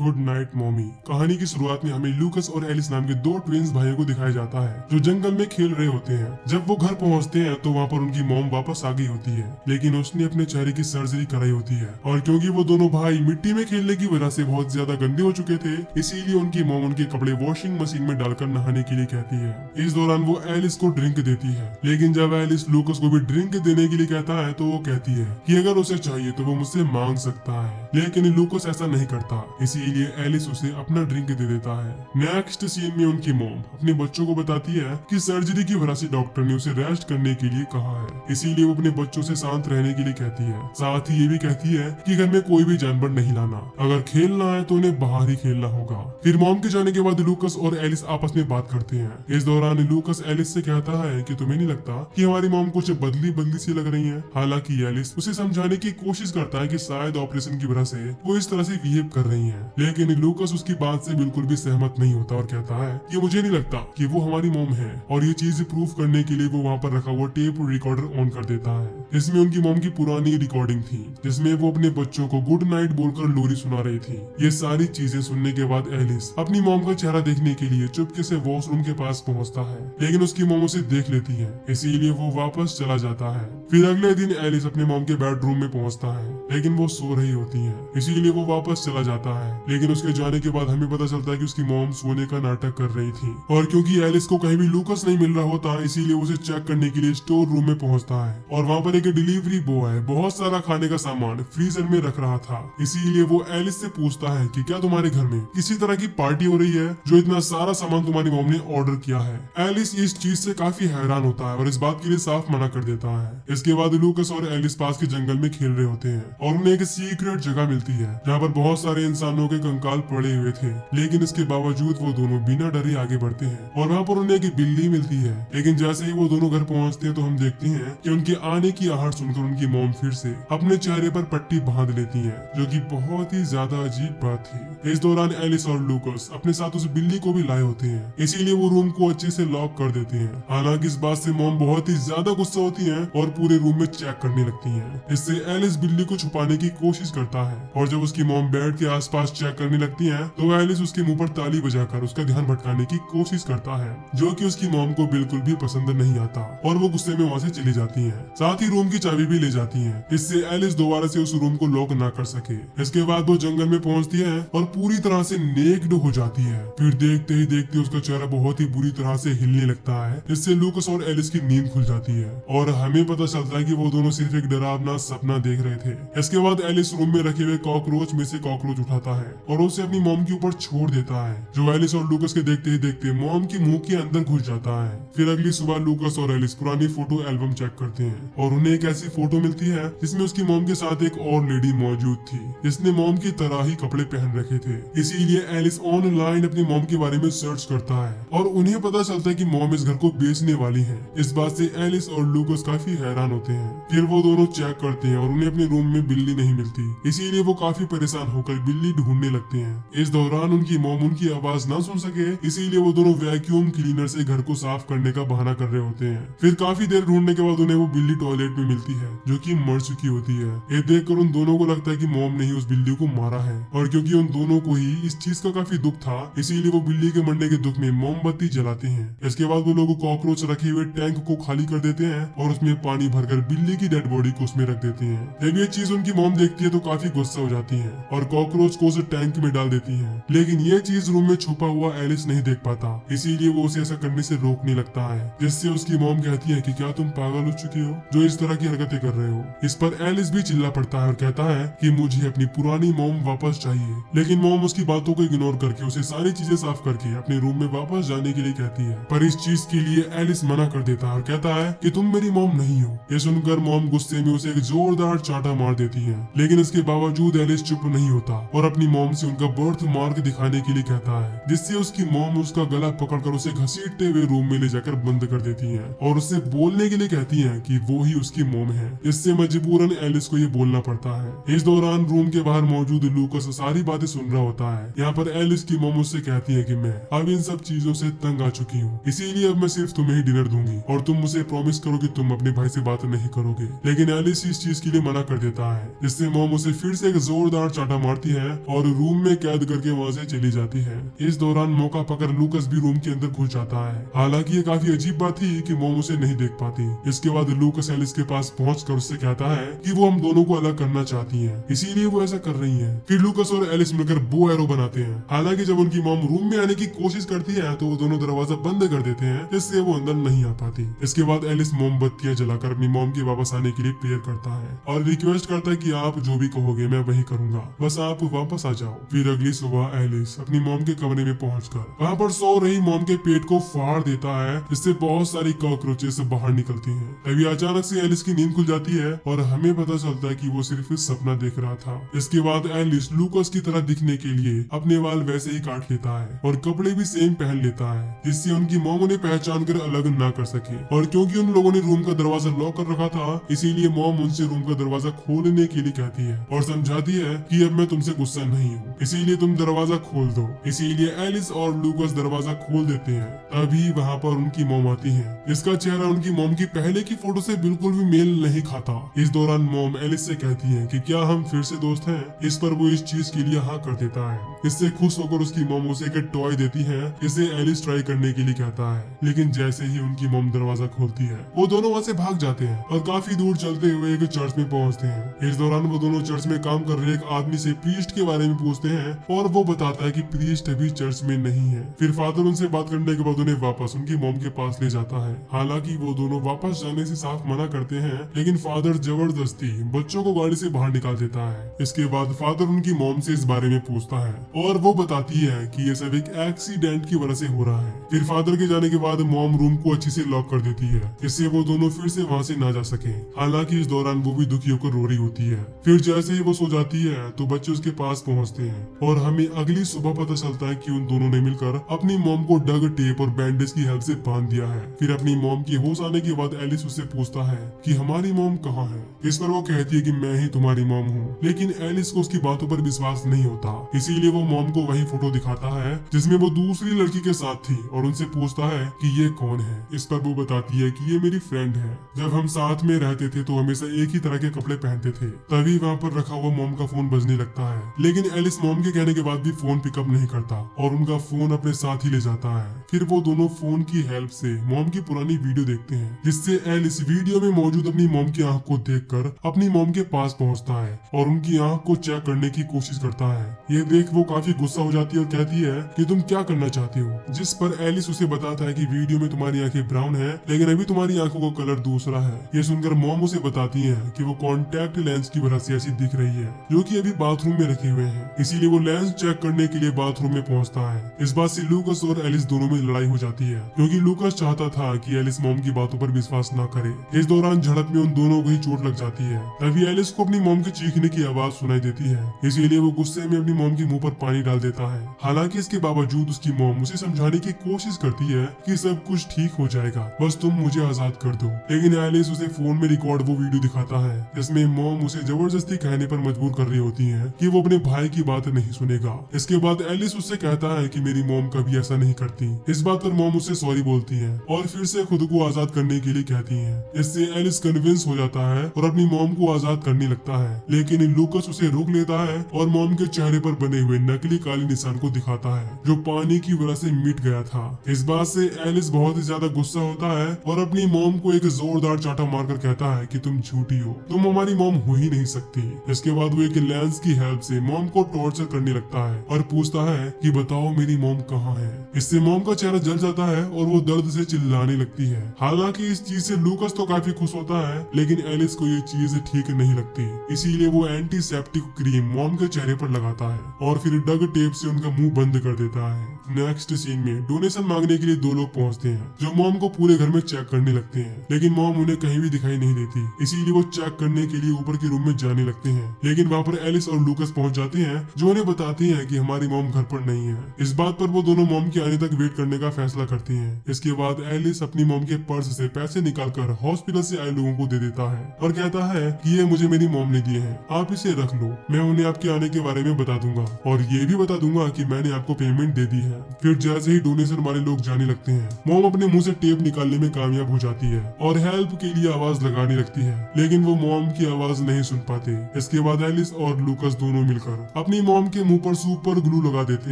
Good night mommy. कहानी की शुरुआत में हमें लूकस और एलिस नाम के दो ट्विंस भाइयों को दिखाया जाता है जो जंगल में खेल रहे होते हैं। जब वो घर पहुंचते हैं तो वहाँ पर उनकी मॉम वापस आ गई होती है, लेकिन उसने अपने चेहरे की सर्जरी कराई होती है। और क्योंकि वो दोनों भाई मिट्टी में खेलने की वजह से बहुत ज्यादा गंदे हो चुके थे, इसीलिए उनकी मॉम उनके कपड़े वॉशिंग मशीन में डालकर नहाने के लिए कहती है। इस दौरान वो एलिस को ड्रिंक देती है, लेकिन जब एलिस लूकस को भी ड्रिंक देने के लिए कहता है तो वो कहती है कि अगर उसे चाहिए तो वो मुझसे मांग सकता है, लेकिन लूकस ऐसा नहीं करता। इसीलिए एलिस उसे अपना ड्रिंक दे देता है। नेक्स्ट सीन में उनकी मॉम अपने बच्चों को बताती है कि सर्जरी की वजह से डॉक्टर ने उसे रेस्ट करने के लिए कहा है, इसीलिए वो अपने बच्चों से शांत रहने के लिए कहती है। साथ ही ये भी कहती है कि घर में कोई भी जानवर नहीं लाना, अगर खेलना है तो उन्हें बाहर ही खेलना होगा। फिर मॉम के जाने के बाद लूकस और एलिस आपस में बात करते हैं। इस दौरान लूकस एलिस से कहता है कि तुम्हें नहीं लगता कि हमारी मॉम कुछ बदली बदली सी लग रही है। हालांकि एलिस उसे समझाने की कोशिश करता है कि शायद ऑपरेशन की वजह से वो इस तरह से बिहेव कर रही है, लेकिन लूकस उसकी बात से बिल्कुल भी सहमत नहीं होता और कहता है कि मुझे नहीं लगता कि वो हमारी मॉम है। और ये चीज प्रूफ करने के लिए वो वहाँ पर रखा हुआ टेप रिकॉर्डर ऑन कर देता है, जिसमें उनकी मॉम की पुरानी रिकॉर्डिंग थी, जिसमें वो अपने बच्चों को गुड नाइट बोलकर लोरी सुना रही थी। ये सारी चीजें सुनने के बाद एलिस अपनी मॉम का चेहरा देखने के लिए चुपके से वॉशरूम के पास पहुँचता है, लेकिन उसकी मॉम उसे देख लेती है, इसीलिए वो वापस चला जाता है। फिर अगले दिन एलिस अपने मॉम के बेडरूम में पहुँचता है, लेकिन वो सो रही होती है, इसीलिए वो वापस चला जाता है। लेकिन उसके जाने के बाद हमें पता चलता है कि उसकी मॉम सोने का नाटक कर रही थी, और क्योंकि एलिस को कहीं भी लूकस नहीं मिल रहा होता, इसीलिए उसे चेक करने के लिए स्टोर रूम में पहुंचता है। और वहाँ पर एक डिलीवरी बॉय बहुत सारा खाने का सामान फ्रीजर में रख रहा था, इसीलिए वो एलिस से पूछता है कि क्या तुम्हारे घर में किसी तरह की पार्टी हो रही है जो इतना सारा सामान तुम्हारी मॉम ने ऑर्डर किया है। एलिस इस चीज से काफी हैरान होता है और इस बात के लिए साफ मना कर देता है। इसके बाद लूकस और एलिस पास के जंगल में खेल रहे होते हैं और उन्हें एक सीक्रेट जगह मिलती है जहाँ पर बहुत सारे इंसानों के कंकाल पड़े हुए थे, लेकिन इसके बावजूद वो दोनों बिना डरे आगे बढ़ते हैं। और वहाँ पर उन्हें एक बिल्ली मिलती है, लेकिन जैसे ही वो दोनों घर पहुँचते हैं तो हम देखते हैं कि उनके आने की आहट सुनकर उनकी मॉम फिर से अपने चेहरे पर पट्टी बांध लेती है, जो कि बहुत ही ज्यादा अजीब बात थी। इस दौरान एलिस और लूकस अपने साथ उस बिल्ली को भी लाए होते हैं, इसीलिए वो रूम को अच्छे से लॉक कर देते हैं। हालांकि इस बात से मॉम बहुत ही ज्यादा गुस्सा होती है और पूरे रूम में चेक करने लगती है। इससे एलिस बिल्ली को छुपाने की कोशिश करता है, और जब उसकी मॉम बेड के आसपास चेक करने लगती है तो एलिस उसके मुंह पर ताली बजाकर उसका ध्यान भटकाने की कोशिश करता है, जो कि उसकी मॉम को बिल्कुल भी पसंद नहीं आता, और वो गुस्से में वहाँ से चली जाती है। साथ ही रूम की चाबी भी ले जाती है, इससे एलिस दोबारा से उस रूम को लॉक ना कर सके। इसके बाद वो जंगल में पहुंचती है और पूरी तरह से नेक्ड हो जाती है। फिर देखते ही देखते उसका चेहरा बहुत ही बुरी तरह से हिलने लगता है, जिससे लूकस और एलिस की नींद खुल जाती है और हमें पता चलता है कि वो दोनों सिर्फ एक डरावना सपना देख रहे थे। इसके बाद एलिस रूम में रखे हुए कॉकरोच में से कॉकरोच उठाता है और उसे अपनी मॉम के ऊपर छोड़ देता है, जो एलिस और लूकस के देखते ही देखते मॉम के मुंह के अंदर घुस जाता है। फिर अगली सुबह लूकस और एलिस पुरानी फोटो एल्बम चेक करते हैं और उन्हें एक ऐसी फोटो मिलती है जिसमें उसकी मॉम के साथ एक और लेडी मौजूद थी, जिसने मॉम की तरह ही कपड़े पहन रखे थे। इसीलिए एलिस ऑनलाइन अपनी मॉम के बारे में सर्च करता है और उन्हें पता चलता है कि मॉम इस घर को बेचने वाली है। इस बात से एलिस और लूकस काफी हैरान होते हैं। फिर वो दोनों चेक करते हैं और उन्हें अपने रूम में बिल्ली नहीं मिलती, इसीलिए वो काफी परेशान होकर बिल्ली ढूंढने लगते हैं। इस दौरान उनकी मॉम उनकी आवाज ना सुन सके, इसीलिए वो दोनों वैक्यूम क्लीनर से घर को साफ करने का बहाना कर रहे होते हैं। फिर काफी देर ढूंढने के बाद उन्हें वो बिल्ली टॉयलेट में मिलती है, जो कि मर चुकी होती है। ये देखकर उन दोनों को लगता है कि मॉम ने ही उस बिल्ली को मारा है, और क्योंकि उन दोनों को ही इस चीज का काफी दुख था, इसीलिए वो बिल्ली के मरने के दुख में मोमबत्ती जलाते हैं। इसके बाद वो लोग कॉकरोच रखे हुए टैंक को खाली कर देते हैं और उसमें पानी भरकर बिल्ली की डेड बॉडी को उसमें रख देते हैं। जब ये चीज उनकी मॉम देखती है तो काफी गुस्सा हो जाती है और कॉकरोच को उस टैंक में डाल देती है, लेकिन ये चीज रूम में छुपा हुआ एलिस नहीं देख पाता, इसीलिए वो उसे ऐसा करने से रोकने लगता है, जिससे उसकी मॉम कहती है कि क्या तुम पागल हो चुकी हो जो इस तरह की हरकतें कर रहे हो। इस पर एलिस भी चिल्ला पड़ता है और कहता है कि मुझे अपनी पुरानी मॉम वापस चाहिए, लेकिन मॉम उसकी बातों को इग्नोर करके उसे सारी चीजें साफ करके अपने रूम में वापस जाने के लिए कहती है। पर इस चीज के लिए एलिस मना कर देता है और कहता है कि तुम मेरी मॉम नहीं हो। ये सुनकर मॉम गुस्से में उसे एक जोरदार चांटा मार देती है, लेकिन इसके बावजूद एलिस चुप नहीं होता और अपनी मॉम से उनका बर्थ मार्क दिखाने के लिए कहता है, जिससे उसकी मॉम उसका गला पकड़कर उसे घसीटते हुए रूम में ले जाकर बंद कर देती है और उससे बोलने के लिए कहती है कि वो ही उसकी मॉम है। इससे मजबूरन एलिस को ये बोलना पड़ता है। इस दौरान रूम के बाहर मौजूद लूकस सारी बातें सुन रहा होता है। यहाँ पर एलिस की मॉम उससे कहती है कि मैं अब इन सब चीजों से तंग आ चुकी हूँ, इसीलिए अब मैं सिर्फ तुम्हें ही डिनर दूंगी और तुम मुझे प्रॉमिस करो कि तुम अपने भाई से बात नहीं करोगे। लेकिन एलिस इस चीज के लिए मना कर देता है, जिससे मॉम उसे फिर से एक जोरदार चांटा मारती है और रूम में कैद करके वहाँ से चली जाती है। इस दौरान मौका पकड़ लूकस भी रूम के अंदर घुस जाता है। हालांकि ये काफी अजीब बात थी कि मॉम उसे नहीं देख पाती। इसके बाद लूकस एलिस के पास पहुंचकर उससे कहता है कि वो हम दोनों को अलग करना चाहती है, इसीलिए वो ऐसा कर रही है। फिर लूकस और एलिस मिलकर बो एरो बनाते हैं। हालांकि जब उनकी मॉम रूम में आने की कोशिश करती है तो वो दोनों दरवाजा बंद कर देते हैं, जिससे वो अंदर नहीं आ पाती। इसके बाद एलिस मोमबत्तियां जलाकर अपनी मॉम के वापस आने के लिए प्रेयर करता है और रिक्वेस्ट करता है कि आप जो भी कहोगे मैं वही करूंगा, बस आप वापस आ जाओ। फिर अगली सुबह एलिस अपनी मॉम के कमरे में पहुंचकर वहां पर सो रही मॉम के पेट को फाड़ देता है, जिससे बहुत सारी कॉकरोचेस बाहर निकलती हैं। तभी अचानक से एलिस की नींद खुल जाती है और हमें पता चलता है कि वो सिर्फ सपना देख रहा था। इसके बाद एलिस लूकस की तरह दिखने के लिए अपने बाल वैसे ही काट लेता है और कपड़े भी सेम पहन लेता है, जिससे उनकी मॉम उन्हें पहचान कर अलग ना कर सके। और क्योंकि उन लोगों ने रूम का दरवाजा लॉक कर रखा था, इसीलिए मॉम उनसे रूम का दरवाजा खोलने के लिए कहती है और समझाती है कि अब मैं तुमसे गुस्सा नहीं हूँ, इसीलिए तुम दरवाजा खोल दो। इसीलिए एलिस और लूकस दरवाजा खोल देते हैं। तभी वहाँ पर उनकी मॉम आती है। इसका चेहरा उनकी मॉम की पहले की फोटो से बिल्कुल भी मेल नहीं खाता। इस दौरान मॉम एलिस से कहती है कि क्या हम फिर से दोस्त हैं। इस पर वो इस चीज के लिए हाँ कर देता है। इससे खुश होकर उसकी मॉम उसे एक टॉय देती है, जिसे एलिस ट्राई करने के लिए कहता है। लेकिन जैसे ही उनकी मॉम दरवाजा खोलती है, वो दोनों वहाँ से भाग जाते हैं और काफी दूर चलते हुए एक चर्च में पहुँचते हैं। इस दौरान वो दोनों चर्च में काम कर रहे एक आदमी से प्रीस्ट के बारे में पूछते हैं और वो बताता है कि प्रीस्ट अभी चर्च में नहीं है। फिर फादर उनसे बात करने के बाद उन्हें वापस उनकी मॉम के पास ले जाता है। हालांकि वो दोनों वापस जाने से साफ मना करते हैं, लेकिन फादर जबरदस्ती बच्चों को गाड़ी से बाहर निकाल देता है। इसके बाद फादर उनकी मॉम से इस बारे में पूछता है और वो बताती है कि ये सब एक एक्सीडेंट की वजह से हो रहा है। फिर फादर के जाने के बाद मॉम रूम को अच्छी से लॉक कर देती है, जिससे वो दोनों फिर से वहाँ से ना जा सके। हालांकि इस दौरान वो भी दुखी होकर रो रही होती है। फिर जैसे ही वो सो जाती है तो बच्चे उसके पास पहुँचते हैं और हमें अगली सुबह पता चलता है कि उन दोनों ने मिलकर अपनी मॉम को डग टेप और बैंडेज की हेल्प से बांध दिया है। फिर अपनी मॉम की होश आने के बाद एलिस उससे पूछता है कि हमारी मॉम कहाँ है। इस पर वो कहती है कि मैं ही तुम्हारी मॉम हूँ, लेकिन एलिस को उसकी बातों पर विश्वास नहीं होता। इसीलिए वो मॉम को वही फोटो दिखाता है जिसमें वो दूसरी लड़की के साथ थी और उनसे पूछता है कि ये कौन है। इस पर वो बताती है कि ये मेरी फ्रेंड है, जब हम साथ में रहते थे तो हमेशा एक ही तरह के कपड़े पहनते थे। तभी वहाँ पर रखा हुआ मॉम का फोन बजने लगता है, लेकिन एलिस मॉम के कहने के बाद भी फोन पिकअप नहीं करता और उनका फोन अपने साथ ही ले जाता है। फिर वो दोनों फोन की हेल्प से मॉम की पुरानी वीडियो देखते हैं, जिससे एलिस वीडियो में मौजूद अपनी मॉम की आंख को देखकर अपनी मॉम के पास पहुंचता है और उनकी आंख को चेक करने की कोशिश करता है। ये देख वो काफी गुस्सा हो जाती है और कहती है कि तुम क्या करना चाहती हो, जिस पर एलिस उसे बताता है कि वीडियो में तुम्हारी आंखें ब्राउन है, लेकिन अभी तुम्हारी आंखों का कलर दूसरा है। ये सुनकर मॉम उसे बताती है कि वो कॉन्टैक्ट लेंस की वजह से ऐसी दिख रही है, जो कि अभी बाथरूम में रखे हुए हैं। इसीलिए वो लेंस चेक करने के लिए बाथरूम में पहुंचता है। इस बात से लूकस और एलिस दोनों में लड़ाई हो जाती है, क्योंकि लूकस चाहता था कि एलिस मॉम की बातों पर विश्वास न करे। इस दौरान झड़प में उन दोनों को ही चोट लग जाती है। तभी एलिस को अपनी मॉम के चीखने की आवाज सुनाई देती है, इसीलिए वो गुस्से में अपनी मॉम के मुंह पर पानी डाल देता है। हालांकि इसके बावजूद उसकी मॉम उसे समझाने की कोशिश करती है कि सब कुछ ठीक हो जाएगा, बस तुम मुझे आजाद कर दो। लेकिन एलिस उसे फोन में रिकॉर्ड वो वीडियो दिखाता है, जिसमें मॉम उसे जबरदस्ती कहने पर मजबूर कर रही होती है कि वो अपने भाई की बात नहीं सुनेगा। इसके बाद एलिस उससे कहता है कि मेरी मॉम कभी ऐसा नहीं करती। इस बात पर मॉम उससे सॉरी बोलती है और फिर से खुद को आजाद करने के लिए कहती है। इससे एलिस कन्विंस हो जाता है और अपनी मॉम को आजाद करने लगता है, लेकिन लूकस उसे रोक लेता है और मॉम के चेहरे पर बने हुए नकली काले निशान को दिखाता है, जो पानी की वजह से मिट गया था। इस बात से एलिस बहुत ही ज्यादा गुस्सा होता है और अपनी मॉम को एक जोरदार चाटा मारकर कहता है कि तुम झूठी हो, तुम हमारी मॉम हो ही नहीं सकती। इसके बाद वो एक लेंस की हेल्प से मॉम को टॉर्चर करने लगता है और पूछता है कि बताओ मेरी मॉम कहाँ है। इससे मॉम का चेहरा जल जाता है और वो दर्द से चिल्लाने लगती है। हालांकि इस चीज से लूकस तो काफी खुश होता है, लेकिन एलिस को ये चीज ठीक नहीं लगती। इसीलिए वो एंटीसेप्टिक क्रीम मॉम के चेहरे पर लगाता है और फिर डग टेप से उनका मुंह बंद कर देता है। नेक्स्ट सीन में डोनेशन मांगने के लिए दो लोग पहुंचते हैं, जो मॉम को पूरे घर में चेक करने लगते हैं, लेकिन मॉम उन्हें कहीं भी दिखाई नहीं देती। इसीलिए वो चेक करने के लिए ऊपर के रूम में जाने लगते हैं, लेकिन वहाँ पर एलिस और लूकस पहुंच जाते हैं, जो उन्हें बताती हैं कि हमारी मॉम घर पर नहीं है। इस बात पर वो दोनों मॉम के आने तक वेट करने का फैसला करती हैं। इसके बाद एलिस अपनी मॉम के पर्स से पैसे निकालकर हॉस्पिटल से आए लोगों को दे देता है और कहता है कि ये मुझे मेरी मॉम ने दिए हैं, आप इसे रख लो, मैं उन्हें आपके आने के बारे में बता दूंगा और ये भी बता दूंगा कि मैंने आपको पेमेंट दे दी है। फिर जैसे ही डोनेशन वाले लोग जाने लगते हैं, मॉम अपने मुंह से टेप निकालने में कामयाब हो जाती है और हेल्प के लिए आवाज लगाने लगती है, लेकिन वो मॉम की आवाज नहीं सुन पाते। इसके बाद एलिस और लूकस दोनों मिलकर अपनी मॉम के मुंह पर सुपर ग्लू लगा देते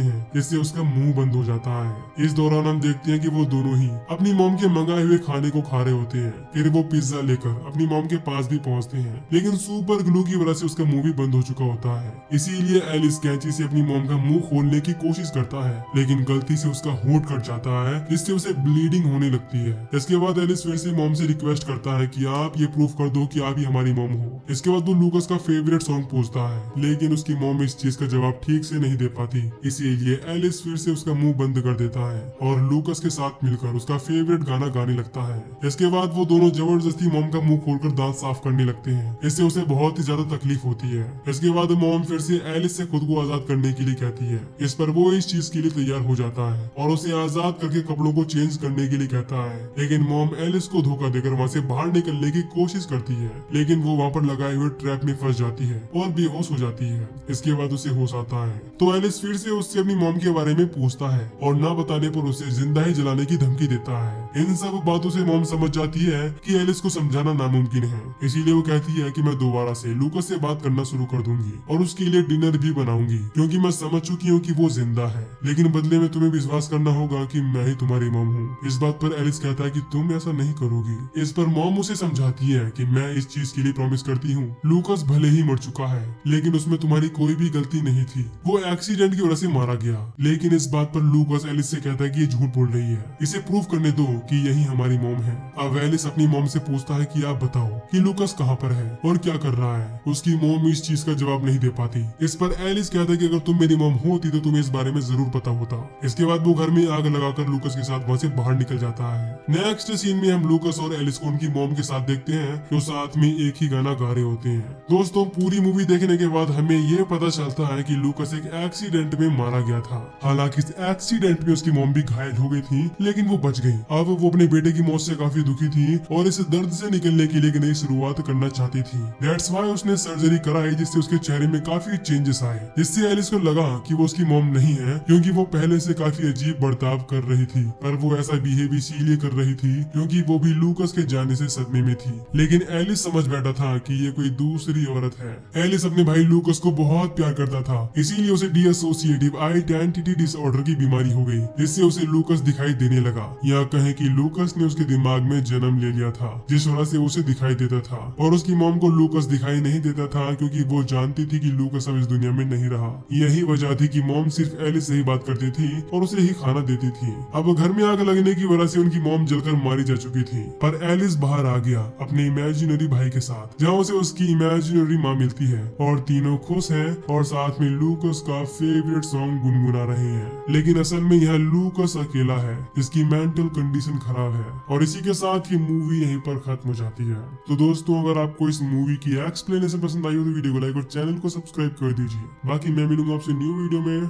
हैं जिससे उसका मुंह बंद हो जाता है। इस दौरान हम देखते हैं कि वो दोनों ही अपनी मॉम के मंगाए हुए खाने को खा रहे होते हैं। फिर वो पिज्जा लेकर अपनी मॉम के पास भी पहुंचते हैं, लेकिन सुपर ग्लू की वजह से उसका मुंह भी बंद हो चुका होता है। इसीलिए एलिस कैंची से अपनी मॉम का मुंह खोलने की कोशिश करता है, लेकिन गलती से उसका होंठ कट जाता है जिससे उसे ब्लीडिंग होने लगती है। इसके बाद एलिस फिर से मॉम से रिक्वेस्ट करता है कि आप ये प्रूफ कर दो कि आप ही हमारी मॉम हो। इसके बाद वो लूकस का फेवरेट सॉन्ग पूछता है, लेकिन उसकी मॉम इस चीज का जवाब ठीक से नहीं दे पाती। इसीलिए एलिस फिर से उसका मुंह बंद कर देता है और लूकस के साथ मिलकर उसका फेवरेट गाना गाने लगता है। इसके बाद वो दोनों जबरदस्ती मॉम का मुंह खोलकर दांत साफ करने लगते हैं। इससे उसे बहुत ही ज्यादा तकलीफ होती है। इसके बाद मॉम फिर से एलिस से खुद को आजाद करने के लिए कहती है। इस पर वो इस चीज के लिए तैयार हो जाता है और उसे आजाद करके कपड़ों को चेंज करने के लिए कहता है, लेकिन मॉम एलिस को धोखा देकर वहाँ से बाहर निकलने की कोशिश करती है, लेकिन वो वहाँ पर लगाए हुए ट्रैप में फंस जाती है और बेहोश हो जाती है। इसके बाद उसे होश आता है तो एलिस फिर से उससे अपनी मॉम के बारे में पूछता है और ना बताने पर उसे जिंदा ही जलाने की धमकी देता है। इन सब बातों से मॉम समझ जाती है कि एलिस को समझाना नामुमकिन है। इसीलिए वो कहती है कि मैं दोबारा से लूकस से बात करना शुरू कर दूंगी और उसके लिए डिनर भी बनाऊंगी, क्योंकि मैं समझ चुकी हूँ कि वो जिंदा है, लेकिन बदले में तुम्हें विश्वास करना होगा कि मैं ही तुम्हारी मॉम हूँ। इस बात पर एलिस कहता है कि तुम ऐसा नहीं करोगी। इस पर मॉम उसे समझाती है कि मैं इस चीज के लिए प्रॉमिस करती हूँ, लूकस भले ही मर चुका है लेकिन उसमें तुम्हारी कोई भी गलती नहीं थी, वो एक्सीडेंट की वजह से मारा गया। लेकिन इस बात पर लूकस एलिस से कहता है कि ये झूठ बोल रही है, इसे प्रूफ करने दो कि यही हमारी मॉम है। अब एलिस अपनी मॉम से पूछता है कि आप बताओ कि लूकस कहाँ पर है और क्या कर रहा है। उसकी मॉम इस चीज का जवाब नहीं दे पाती। इस पर एलिस कहता है कि अगर तुम मेरी मॉम होती तो तुम्हें इस बारे में जरूर पता होता। इसके बाद वो घर में आग लगाकर लूकस के साथ वहाँ से बाहर निकल जाता है। नेक्स्ट सीन में हम लूकस और एलिस को उनकी मॉम के साथ देखते हैं जो साथ में एक ही गाना गा रहे होते हैं। दोस्तों, पूरी मूवी देखने के बाद हमें ये पता चलता है कि लूकस एक एक्सीडेंट में मारा गया था। हालांकि इस एक्सीडेंट में उसकी मॉम भी घायल हो गई थी, लेकिन वो बच गई। अब वो अपने बेटे की मौत से काफी दुखी थी और इस दर्द से निकलने के लिए एक नई शुरुआत करना चाहती थी। दैट्स व्हाई उसने सर्जरी कराई, जिससे उसके चेहरे में काफी चेंजेस आए, जिससे एलिस को लगा कि वो उसकी मॉम नहीं है, क्योंकि वो पहले से काफी अजीब बर्ताव कर रही थी। पर वो ऐसा बिहेव इसीलिए कर रही थी क्योंकि वो भी लूकस के जाने से सदमे में थी। लेकिन एलिस समझ बैठा था कि ये कोई दूसरी औरत है। एलिस अपने भाई लूकस को बहुत प्यार करता था, इसीलिए उसे डिसोसिएटिव आइडेंटिटी डिसऑर्डर की बीमारी हो गई, जिससे उसे लूकस दिखाई देने लगा। या कहें कि लूकस ने उसके दिमाग में जन्म ले लिया था, जिस वजह से उसे दिखाई देता था। और उसकी मॉम को लूकस दिखाई नहीं देता था क्योंकि वो जानती थी कि लूकस अब इस दुनिया में नहीं रहा। यही वजह थी कि मॉम सिर्फ एलिस से ही बात करती थी और उसे ही खाना देती थी। अब घर में आग लगने की वजह से उनकी मॉम जलकर मारी जा चुकी थी, पर एलिस बाहर आ गया अपने इमेजिनरी भाई के साथ, जहाँ उसे उसकी इमेजिनरी माँ मिलती है और तीनों खुश हैं और साथ में लूकस का फेवरेट सॉन्ग गुनगुना रहे हैं। लेकिन असल में यह लूकस अकेला है जिसकी मेंटल कंडीशन खराब है। और इसी के साथ ही मूवी यहीं पर खत्म हो जाती है। तो दोस्तों, अगर आपको इस मूवी की एक्सप्लेनेशन पसंद आई हो तो वीडियो को लाइक और चैनल को सब्सक्राइब कर दीजिए। बाकी मैं मिलूंगा आपसे न्यू वीडियो में।